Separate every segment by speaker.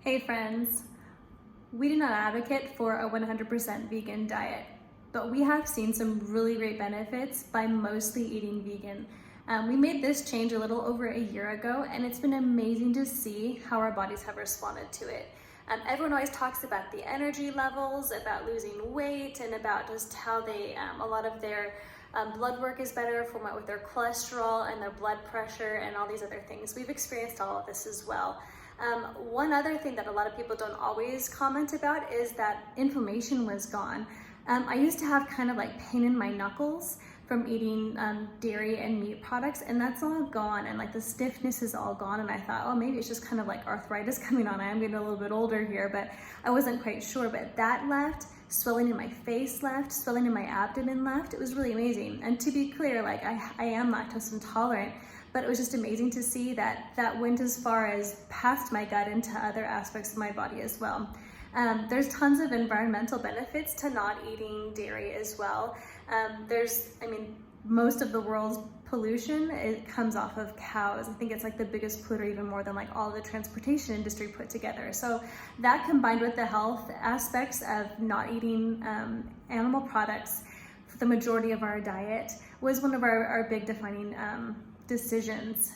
Speaker 1: Hey friends, we do not advocate for a 100% vegan diet, but we have seen some really great benefits by mostly eating vegan. We made this change a little over a year ago, and it's been amazing to see how our bodies have responded to it. Everyone always talks about the energy levels, about losing weight, and about just how they, a lot of their blood work is better from with their cholesterol and their blood pressure and all these other things. We've experienced all of this as well. One other thing that a lot of people don't always comment about is that inflammation was gone. I used to have kind of like pain in my knuckles from eating dairy and meat products, and that's all gone, and like the stiffness is all gone, and I thought, oh, maybe it's just kind of like arthritis coming on. I am getting a little bit older here, but I wasn't quite sure, but that left. Swelling in my face left, swelling in my abdomen left. It was really amazing. And to be clear, like I am lactose intolerant, but it was just amazing to see that that went as far as past my gut into other aspects of my body as well. There's tons of environmental benefits to not eating dairy as well. Most of the world's pollution, it comes off of cows. I think it's like the biggest polluter, even more than like all the transportation industry put together. So that combined with the health aspects of not eating animal products for the majority of our diet was one of our big defining decisions.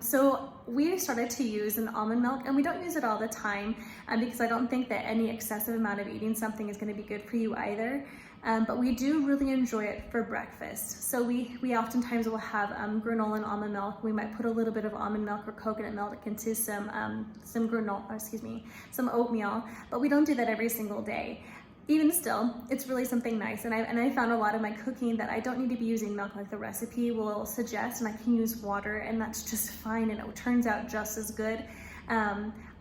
Speaker 1: So we started to use an almond milk, and we don't use it all the time because I don't think that any excessive amount of eating something is going to be good for you either. But we do really enjoy it for breakfast. So we oftentimes will have granola and almond milk. We might put a little bit of almond milk or coconut milk into some oatmeal, but we don't do that every single day. Even still, it's really something nice. And I found a lot of my cooking that I don't need to be using milk like the recipe will suggest, and I can use water, and that's just fine, and it turns out just as good.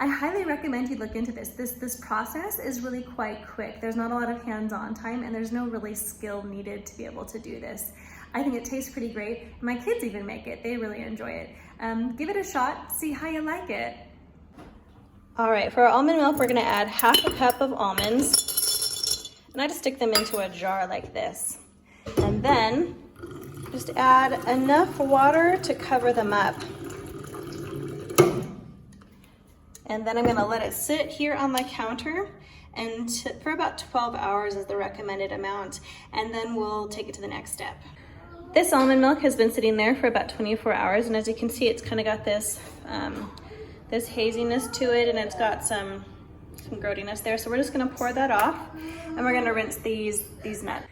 Speaker 1: I highly recommend you look into this. This process is really quite quick. There's not a lot of hands-on time, and there's no really skill needed to be able to do this. I think it tastes pretty great. My kids even make it. They really enjoy it. Give it a shot, see how you like it. All right, for our almond milk, we're gonna add half a cup of almonds, and I just stick them into a jar like this. And then just add enough water to cover them up. And then I'm gonna let it sit here on the counter and for about 12 hours is the recommended amount. And then we'll take it to the next step. This almond milk has been sitting there for about 24 hours. And as you can see, it's kind of got this, this haziness to it, and it's got some growtiness there. So we're just gonna pour that off, and we're gonna rinse these nuts.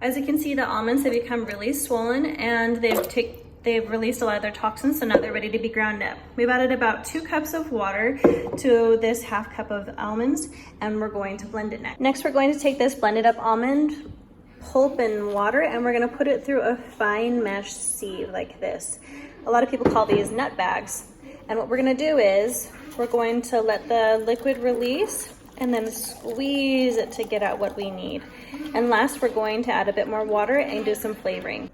Speaker 1: As you can see, the almonds have become really swollen, and they've released a lot of their toxins, so now they're ready to be ground up. We've added about 2 cups of water to this half cup of almonds, and we're going to blend it next. Next, we're going to take this blended up almond pulp and water, and we're gonna put it through a fine mesh sieve like this. A lot of people call these nut bags. And what we're gonna do is we're going to let the liquid release and then squeeze it to get out what we need. And last, we're going to add a bit more water and do some flavoring.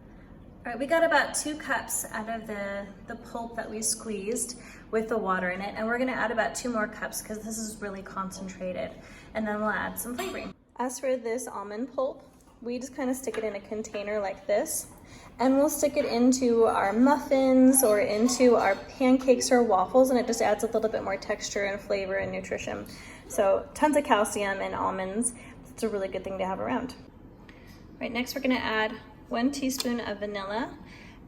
Speaker 1: All right, we got about 2 cups out of the pulp that we squeezed with the water in it, and we're gonna add about 2 more cups because this is really concentrated, and then we'll add some flavoring. As for this almond pulp, we just kind of stick it in a container like this, and we'll stick it into our muffins or into our pancakes or waffles, and it just adds a little bit more texture and flavor and nutrition. So tons of calcium in almonds. It's a really good thing to have around. All right, next we're gonna add 1 teaspoon of vanilla,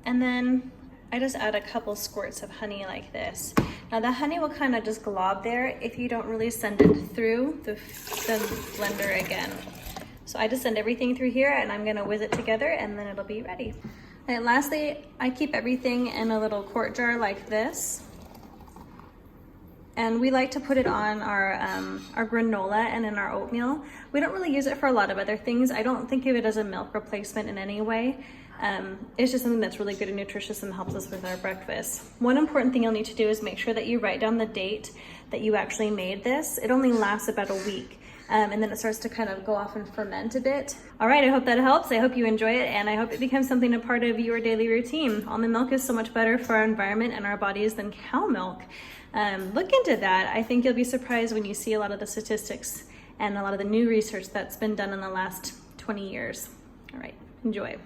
Speaker 1: and then I just add a couple squirts of honey like this. Now the honey will kind of just glob there if you don't really send it through the blender again. So I just send everything through here, and I'm gonna whiz it together, and then it'll be ready. And lastly, I keep everything in a little quart jar like this. And we like to put it on our granola and in our oatmeal. We don't really use it for a lot of other things. I don't think of it as a milk replacement in any way. It's just something that's really good and nutritious and helps us with our breakfast. One important thing you'll need to do is make sure that you write down the date that you actually made this. It only lasts about a week. And then it starts to kind of go off and ferment a bit. All right, I hope that helps. I hope you enjoy it, and I hope it becomes something a part of your daily routine. Almond milk is so much better for our environment and our bodies than cow milk. Look into that. I think you'll be surprised when you see a lot of the statistics and a lot of the new research that's been done in the last 20 years. All right, enjoy.